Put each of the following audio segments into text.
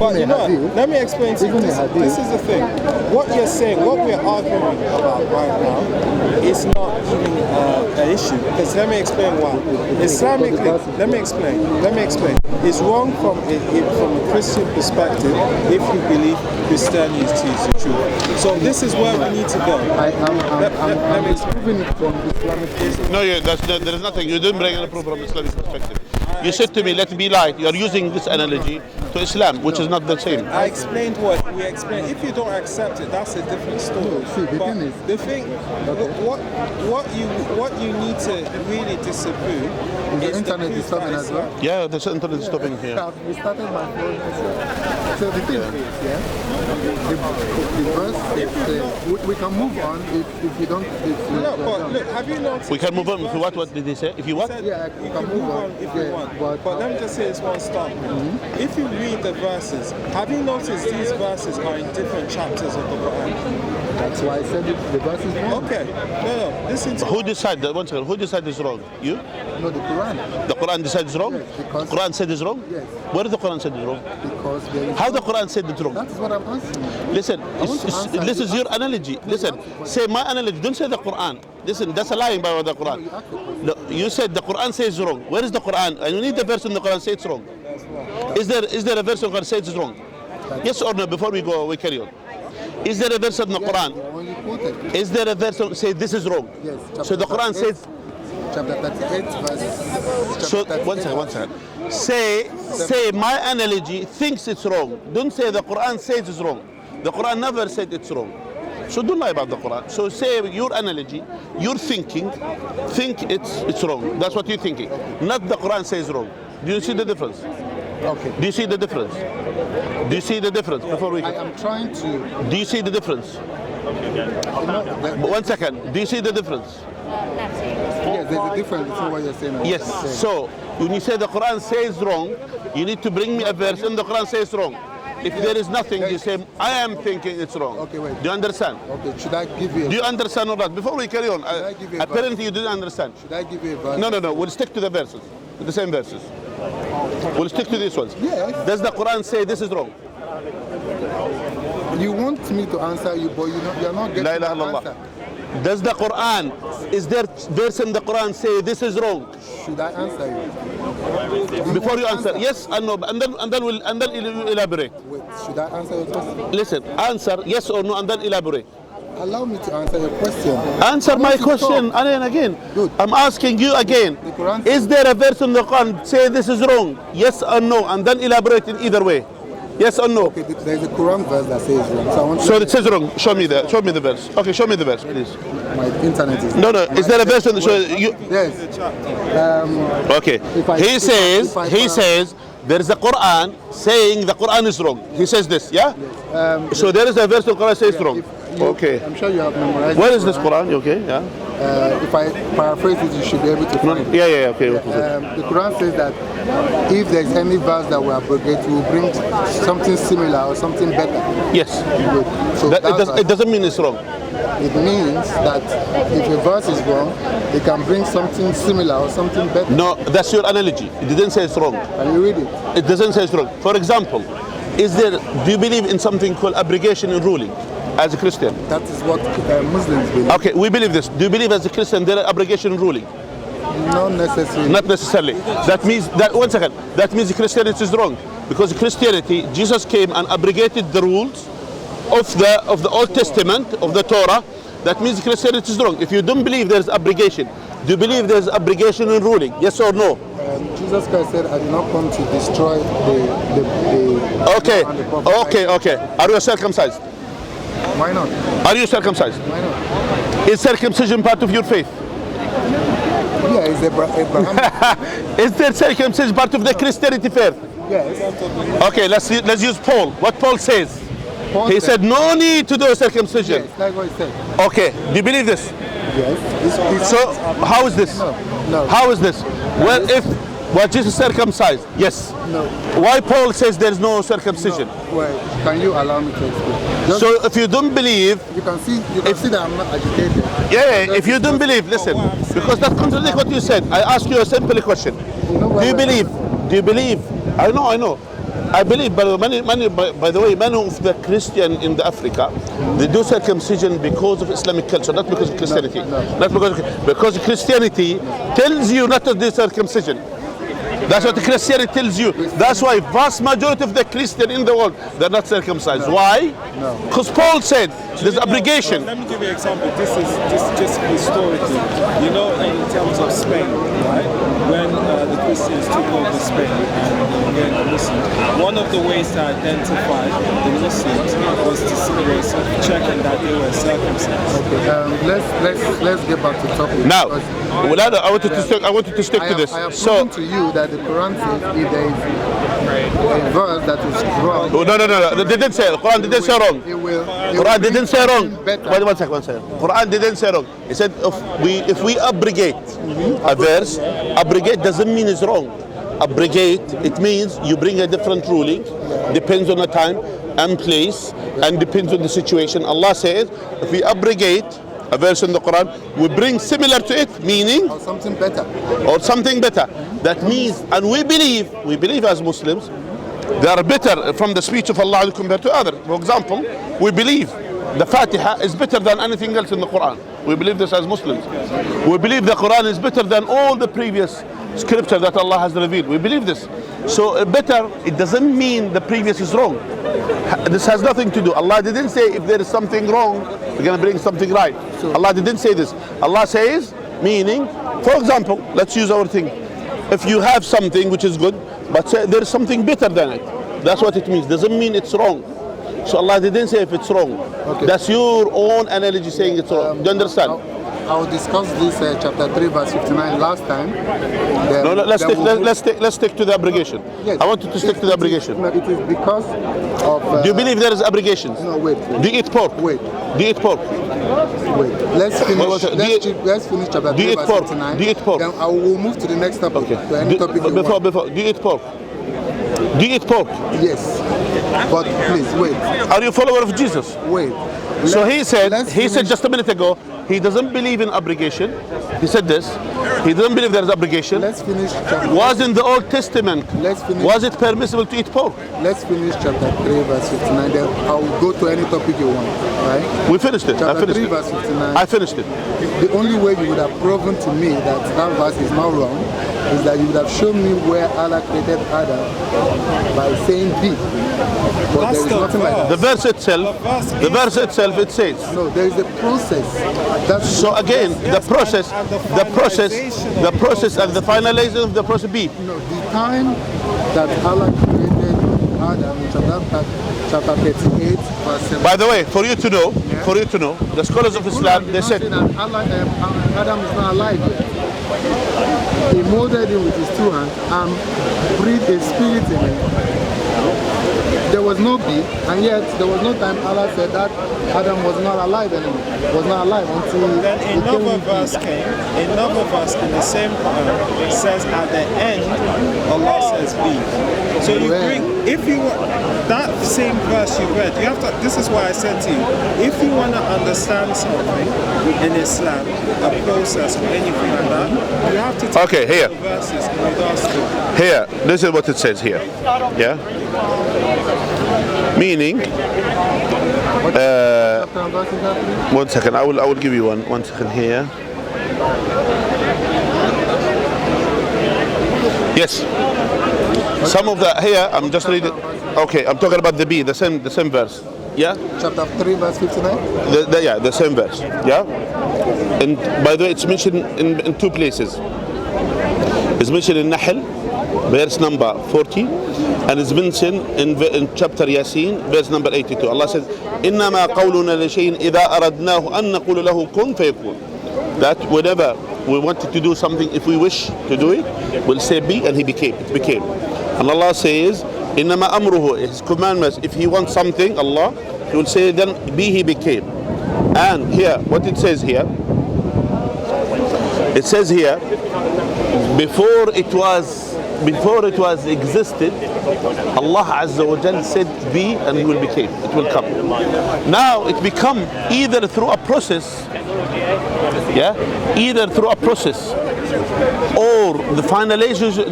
But you know what? Let me explain to you. This is the thing. What you're saying, what we're arguing about right now, is not even an issue. Because let me explain why. Islamically, let me explain. It's wrong from a Christian perspective if you believe Christianity is the truth. So this is where we need to go. I'm proving it from Islamic perspective. No, there is nothing. You didn't bring any proof from Islamic perspective. You said to me, let me lie. You are using this analogy to Islam, which is not the same. I explained what we explained. If you don't accept it, that's a different story. See, the thing is, what you need to really disapprove is the internet is stopping as well. Yeah, the internet is stopping here. We started my phone as well. So the thing is, the verse, we can move on if you don't. No, but look, have you noticed? We can move on. If you what? What did they say? If you what? Yeah, we can move on if you want. But let me just say this one start. If you read the verses, have you noticed these verses are in different chapters of the Quran? That's why I said the verse is wrong. Okay. No. Listen to Who decided? One second. Who decided is wrong? You? No, the Quran. The Quran decides wrong? Yes, because the Quran said is wrong? Yes. Where did the Quran said is wrong? Because there is How the Quran said it's wrong? That's what I'm asking. Listen, this is your analogy. Listen, say my analogy. Don't say the Quran. Listen, that's a lying by the Quran. No, you said the Quran says wrong. Where is the Quran? And you need the verse in the Quran say it's wrong. Is there a verse in the Quran say it's wrong? Yes or no? Before we carry on. Is there a verse in the Quran? Is there a verse that say this is wrong? Yes. So the Quran says. Chapter 38, verse. So one second. Say my analogy thinks it's wrong. Don't say the Quran says it's wrong. The Quran never said it's wrong. So don't lie about the Quran. So say your analogy, your thinking, think it's wrong. That's what you're thinking. Not the Quran says wrong. Do you see the difference? Okay. Do you see the difference? Do you see the difference? Before we. I am trying to. Do you see the difference? One second. Do you see the difference? Yes, there's a difference between what you're saying and what Yes. I'm saying. So when you say the Quran says wrong, you need to bring me a verse and the Quran says wrong. If there is nothing, you say, I am thinking it's wrong. Okay, wait. Do you understand? Okay, should I give you a Do you understand or not? Before we carry on, I give you a apparently you didn't understand. Should I give you a verse? No. We'll stick to the verses, the same verses. We'll stick to these ones. Yes. Does the Quran say this is wrong? You want me to answer you, but you're not getting La ilaha the illallah. answer. Does the Quran, is there verse in the Quran say this is wrong? Should I answer you? Before you answer, yes and no, and then we'll elaborate. Wait, should I answer your question? Listen, answer yes or no and then elaborate. Allow me to answer your question. Answer my question again. Good. I'm asking you again. The Quran Is there a verse in the Quran say this is wrong? Yes or no, and then elaborate in either way. Yes or no? Okay, there's a Quran verse that says wrong. So I want So it says wrong. Show me the verse. Okay, show me the verse, please. my internet is. No. Is there a verse in the Yes. Okay. He says there is a Quran saying the Quran is wrong. He says this, yeah? So there is a verse in the Quran says wrong. Okay. I'm sure you have memorized. Where is this Quran? Okay, yeah. If I paraphrase it, you should be able to find it. Yeah. Okay. The Quran says that if there's any verse that will abrogate, we will bring something similar or something better. Yes. Good. So It doesn't mean it's wrong. It means that if a verse is wrong, it can bring something similar or something better. No, that's your analogy. It didn't say it's wrong. Can you read it? It doesn't say it's wrong. For example, do you believe in something called abrogation in ruling as a Christian? That is what Muslims believe. Okay, we believe this. Do you believe as a Christian there is abrogation in ruling? Not necessarily. Not necessarily. That means that That means Christianity is wrong because Christianity, Jesus came and abrogated the rules of the Old Testament of the Torah. That means Christianity is wrong. If you don't believe there's abrogation, do you believe there's abrogation in ruling? Yes or no? Jesus Christ said, "I did not come to destroy the Okay. and the prophet." Okay. Are you circumcised? Why not? Are you circumcised? Why not? Is circumcision part of your faith? Yeah, it's Abraham. Is there circumcision part of the Christianity faith? Yes. Okay, let's use Paul. What Paul says. Paul He said no need to do circumcision. Yes, like what he said. Okay, do you believe this? Yes. So how is this? No. How is this? Well, if Jesus circumcised, yes. No. Why Paul says there is no circumcision? No. Well, can you allow me to explain? So if you don't believe, You can see that I'm not agitated. yeah, if you don't believe, listen, because that contradicts what you said. I ask you a simple question. Do you believe? I know. I believe, by the way, many of the Christian in the Africa, they do circumcision because of Islamic culture, not because of Christianity. Not because Christianity tells you not to do circumcision. That's what Christianity tells you. That's why vast majority of the Christian in the world, they're not circumcised. Why? Because Paul said there's obligation. Let me give you an example. This is just historically. You know, in terms of Spain, right? When the Christians took over Spain and became Muslims, one of the ways to identify the Muslims was to checking that they were circumcised. Okay, let's get back to the topic. Now, I wanted to stick to this. I have So, proven to you that the Quran says if there is a verse that is wrong. no. They didn't say it. Quran didn't say wrong. Quran didn't say wrong. Wait, one second. Quran didn't say wrong. It said if we abrogate a verse, abrogate doesn't mean it's wrong. Abrogate, it means you bring a different ruling, depends on the time and place, and depends on the situation. Allah says, if we abrogate a verse in the Quran, we bring similar to it, meaning Or something better. That means, and we believe as Muslims, they are better from the speech of Allah compared to others. For example, we believe the Fatiha is better than anything else in the Quran. We believe this as Muslims. We believe the Quran is better than all the previous scripture that Allah has revealed. We believe this. So better, it doesn't mean the previous is wrong. This has nothing to do. Allah didn't say if there is something wrong, we're going to bring something right. Allah didn't say this. Allah says, meaning, for example, let's use our thing. If you have something which is good, but say there is something better than it, that's what it means. Doesn't mean it's wrong. So Allah didn't say if it's wrong. Okay. That's your own analogy saying it's wrong. Do you understand? I'll discuss this chapter 3 verse 59 last time. No, let's stick to the abrogation. Yes. I want you to stick to the abrogation. No, it is because of... Do you believe there is abrogation? No, wait. Do you eat pork? Wait. Do you eat pork? Wait. Let's finish. Let's finish chapter 3 verse 59. Do you eat pork? Then I will move to the next topic. Okay. To any topic you want. Before, do you eat pork? Do you eat pork? Yes. But please, wait. Are you a follower of Jesus? Wait. So he said finish. just a minute ago, he doesn't believe in abrogation. He said this. He doesn't believe there is abrogation. Let's finish chapter... Was in the Old Testament, Let's finish. was it permissible to eat pork? Let's finish chapter 3 verse 59. Then I'll go to any topic you want. Right? We finished it. I Chapter finished 3 it. verse 59. I finished it. The only way you would have proven to me that that verse is not wrong is that you would have shown me where Allah created Adam by saying be. But there is nothing like that. The verse itself, it says. No, there is a process. So again, the process and the finalization of the process be. No, the time that Allah created Adam in chapter 38 verse 7. By the way, for you to know, the scholars of Islam, they said, that Adam is not alive yet. He molded him with his two hands and breathed a spirit in him. There was no bee, and yet there was no time Allah said that Adam was not alive anymore. Was not alive until then another verse came. Another verse in the same Quran says at the end, Allah says be. So you bring, if you that same verse you read, you have to. This is why I said to you, if you want to understand something in Islam, a process or anything like that, you have to take here. the verses in regards to. Here, this is what it says here. Yeah. Meaning, one second. I will give you one. 1 second here. Yes. Some of the here. I'm just reading. Okay, I'm talking about the B, the same verse. Yeah. Chapter 3, verse 59. The same verse. Yeah. And by the way, it's mentioned in two places. It's mentioned in Nahl, verse number 40, and it's mentioned in chapter Yasin, verse number 82. Allah says, إنما قولنا لشيء إذا أردناه أن نقول له كن فيكون. That whenever we wanted to do something, if we wish to do it, we'll say be, and it became. And Allah says, إنما أمره, His commandments, if He wants something, Allah, He will say then be, He became. And here, what it says here, before it was existed, Allah Azza wa Jal said be, and it will became, it will come. Now it become either through a process, or the finalization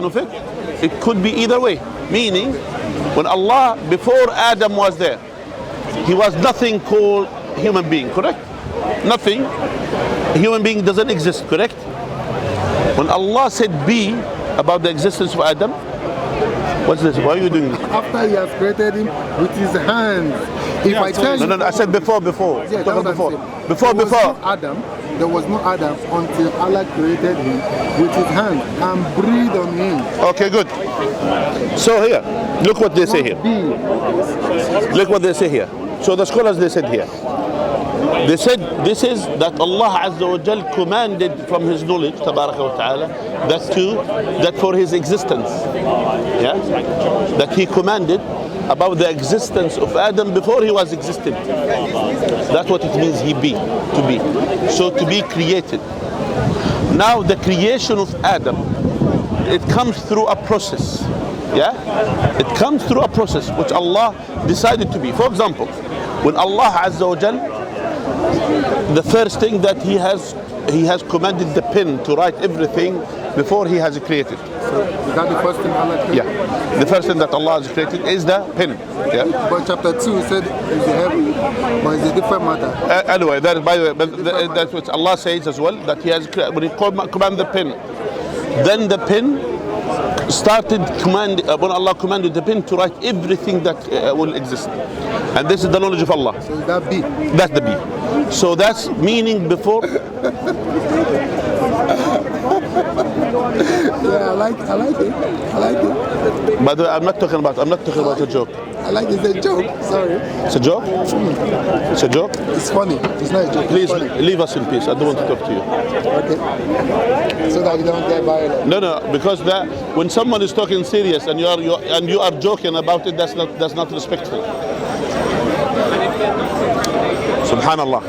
of it, it could be either way. Meaning, when Allah, before Adam was there, he was nothing called human being, correct? Nothing. Human being doesn't exist, correct? When Allah said be about the existence of Adam, what's this? Why are you doing this? After he has created him with his hands. If I tell you... No, I said before. Yeah, Before. There was no Adam until Allah created him with his hands and breathed on him. Okay, good. So here, look what they say here. Look what they say here. So the scholars, they said here. They said this is that Allah Azza wa Jal commanded from His knowledge, Tabaraka wa Ta'ala, that for His existence, yeah, that He commanded about the existence of Adam before he was existent. That's what it means, to be. So to be created. Now the creation of Adam, it comes through a process. Yeah? It comes through a process which Allah decided to be. For example, when Allah Azza wa Jal, the first thing that He has commanded the pen to write everything before He has created. So is that the first thing Allah created? Yeah. The first thing that Allah has created is the pen. Yeah. But chapter 2 said it's the heaven, but it's a different matter. Anyway, that, by the way, that's what Allah says as well, that He has when He commanded the pen, then the pen started when Allah commanded the pen to write everything that will exist. And this is the knowledge of Allah. So is that B? That's the B. So that's meaning before. Yeah, I like it. By the way, I'm not talking about a joke. I like it. It's a joke. Sorry. It's a joke? It's a joke? It's funny. It's not a joke. Please leave us in peace. I don't want to talk to you. Okay. So that you don't get violent. No, because that when someone is talking serious and you are joking about it, that's not respectful. Subhanallah.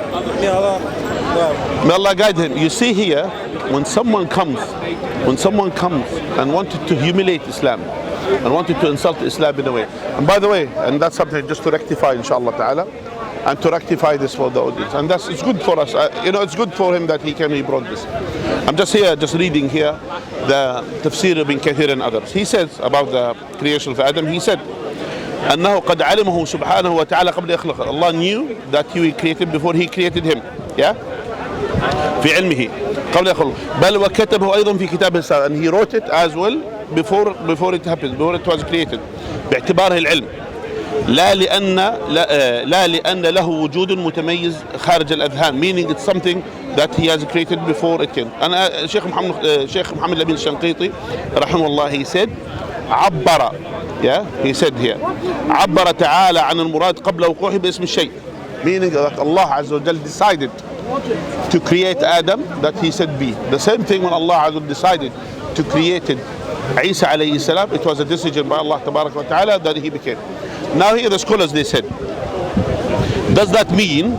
May Allah guide him. You see here, when someone comes and wanted to humiliate Islam and wanted to insult Islam in a way. And by the way, and that's something just to rectify, inshallah ta'ala, and to rectify this for the audience. And it's good for us. It's good for him that he brought this. I'm just reading here the tafsir of Ibn Kathir and others. He says about the creation of Adam, he said, أنه قد علمه سبحانه وتعالى قبل يخلق. Allah knew that He created before He created him. Yeah? في علمه قبل يخلق. بل وكتبه أيضا في كتابه السابق. And He wrote it as well before it happened, before it was created. باعتباره العلم. لا لأن له وجود متميز خارج الأذهان. Meaning it's something that He has created before it came. And Shaikh Mohammed Labin Shanqiti, rahimahullah, he said, عبر. Yeah, he said here, عبر تعالى عن المراد قبل وقوعه باسم الشيء. Meaning that Allah Azza wa Jal decided to create Adam, that He said be. The same thing when Allah Azza wa Jal decided to create Isa alayhi salam, it was a decision by Allah Tabarak wa Ta'ala that he became. Now here the scholars, they said, does that mean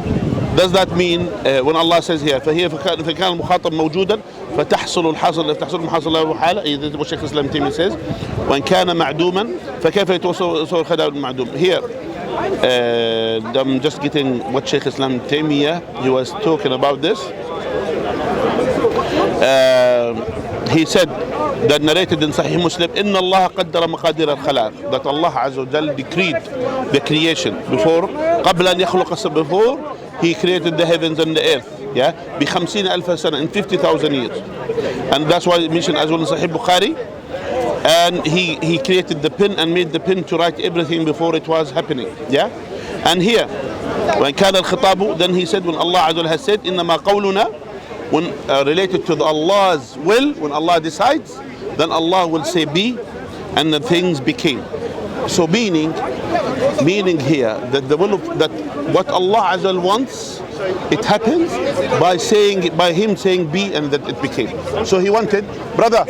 when Allah says here فهي فكان المخاطب موجودا فتحصل المحصل له حالة. This is what Shaykh Islam Taymiyyah says. وإن كان معدوما فكيف يتوصل الخدع المعدوم. Here I'm just getting what Shaykh Islam Taymiyyah, he was talking about this. He said that narrated in Sahih Muslim, إن الله قدر مقادير الخلائق, that Allah Azza wa Jal decreed the creation before قبل أن يخلق, before He created the heavens and the earth. Yeah, ب50,000 سنة, in 50,000 years. And that's why it mentioned as well in Sahih Bukhari. And he created the pen and made the pen to write everything before it was happening. Yeah, and here when كان الخطاب, then he said when Allah Azza wa Jal has said إنما قولنا, when related to Allah's will, when Allah decides, then Allah will say be, and the things became. So meaning here that the will of, that what Allah Azza wa Jal wants, it happens by Him saying be, and that it became. So He wanted, brother.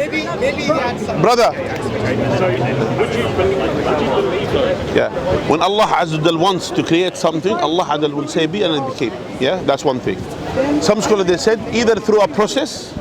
Yeah, when Allah Azza wa Jal wants to create something, Allah Azza wa Jal will say be, and it became. Yeah, that's one thing. Some scholars, they said either through a process,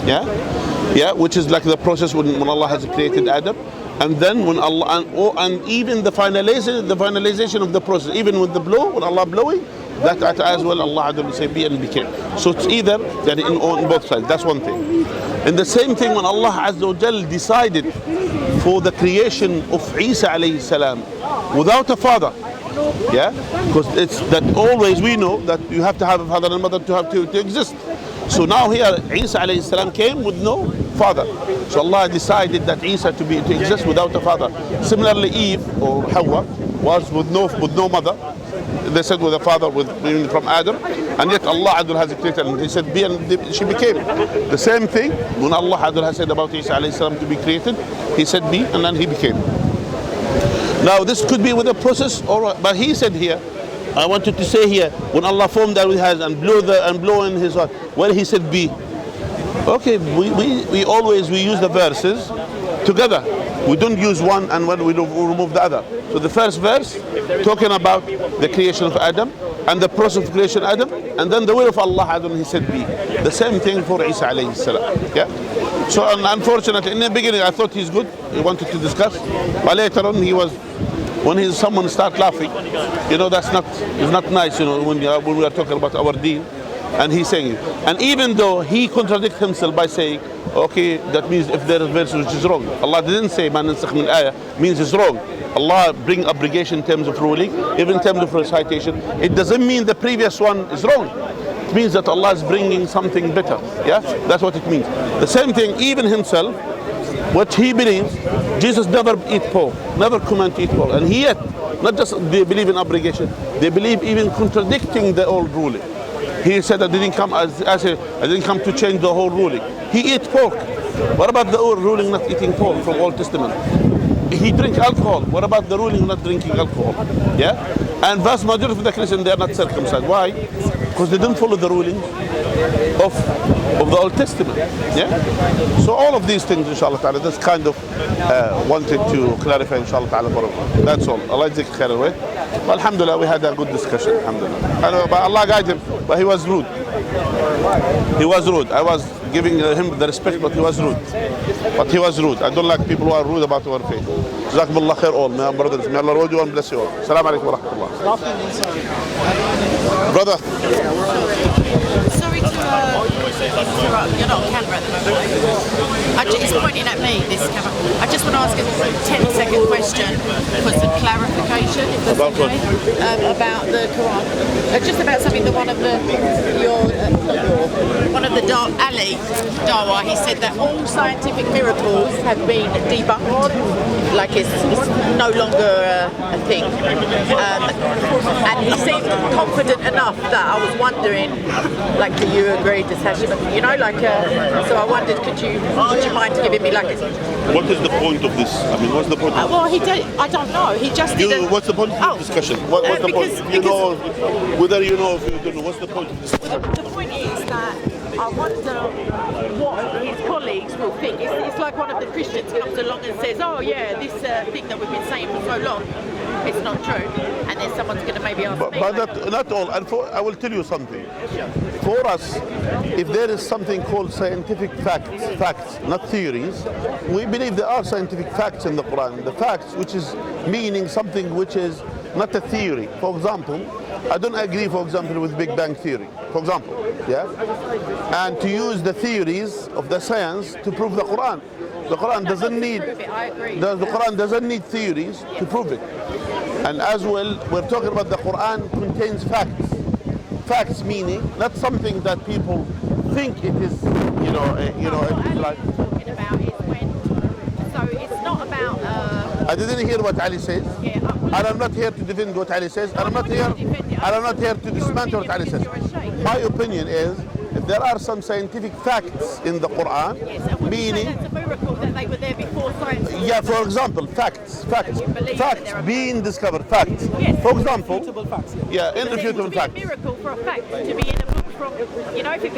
yeah, which is like the process when Allah has created Adam, and then when Allah and even the finalization of the process, even with the blow, when Allah blowing, that as well Allah will say be, and became. So it's either that on both sides. That's one thing. And the same thing when Allah Azza wa Jal decided for the creation of Isa alayhi salam without a father. Yeah, because it's that always we know that you have to have a father and mother to have to exist. So now here Isa alayhi salam came with no father. So Allah decided that Isa to exist without a father. Similarly, Eve or Hawa was with no mother. They said with a father from Adam, and yet Allah Adul has created, and He said be, and she became. The same thing when Allah Adul has said about Isa alayhi salam to be created, He said be, and then he became. Now this could be with a process, but He said here, I wanted to say here, when Allah formed that with His hands and blow in His heart, well He said be. Okay, we always use the verses together. We don't use one and when we remove the other. So the first verse talking about the creation of Adam and the process of creation of Adam, and then the will of Allah Adam, He said be. The same thing for Isa alayhi salam. Yeah. So unfortunately, in the beginning I thought he's good. He wanted to discuss, but later on when someone start laughing, it's not nice. When we are talking about our deen. And he's saying it. And even though he contradicts himself by saying, okay, that means if there is a verse which is wrong. Allah didn't say, man nansakh min ayah, means it's wrong. Allah bring abrogation in terms of ruling, even in terms of recitation. It doesn't mean the previous one is wrong. It means that Allah is bringing something better. Yeah, that's what it means. The same thing, even himself, what he believes, Jesus never eat pork, never command to eat pork. And he yet, not just they believe in abrogation, they believe even contradicting the old ruling. He said, I didn't come to change the whole ruling. He ate pork. What about the old ruling not eating pork from Old Testament? He drank alcohol. What about the ruling not drinking alcohol? Yeah? And vast majority of the Christians, they are not circumcised. Why? Because they didn't follow the ruling of the Old Testament. Yeah? So all of these things, inshallah ta'ala, that's kind of wanted to clarify, inshallah ta'ala, for him. That's all. Allah Jazak khair away. Well, alhamdulillah, we had a good discussion, alhamdulillah. But Allah guided him, but he was rude. He was rude. I was giving him the respect, but he was rude. I don't like people who are rude about our faith. Jazakumullah khair all, my brothers. May Allah reward you and bless you all. Assalamu alaikum wa rahmatullah. Brother. Sorry to interrupt. You're not on camera at the moment. It's pointing at me, this camera. I just want to ask a 10-second question for some clarification, if that's about okay. About the Quran. Just about something that one of the Ali Dawa, he said that all scientific miracles have been debunked, like it's no longer a thing. And he seemed confident enough that I was wondering, like, do you agree, does Hashim, so I wondered, would you mind giving me like a... What is the point of this? I mean, what's the point of well, he did, I don't know, he just didn't... What's the point of the discussion? What's the point? Whether you know, if you don't know, what's the point of this? The point is that I wonder what his colleagues will think. It's like one of the Christians comes along and says, oh yeah, this thing that we've been saying for so long, it's not true. And then someone's going to maybe ask me. But not all. And I will tell you something. Sure. For us, if there is something called scientific facts, not theories, we believe there are scientific facts in the Quran. The facts, which is meaning something which is not a theory. For example, I don't agree, for example, with Big Bang Theory, for example, yeah? And to use the theories of the science to prove the Quran. The Quran doesn't need, the Quran doesn't need theories to prove it. And as well, we're talking about the Quran contains facts. Facts meaning, not something that people think it is, it is like. Talking about is when, so it's not about... I didn't hear what Ali says. Yeah, and I'm not here to defend what Ali says. And I'm not here to dismantle what Ali says. My opinion is, if there are some scientific facts in the Quran, meaning... That's a miracle that they were there before science. Yeah, for example, facts being discovered, facts. Yes. For example, Irrefutable facts. yeah, irrefutable facts. It's a miracle for a fact to be in a book from, if it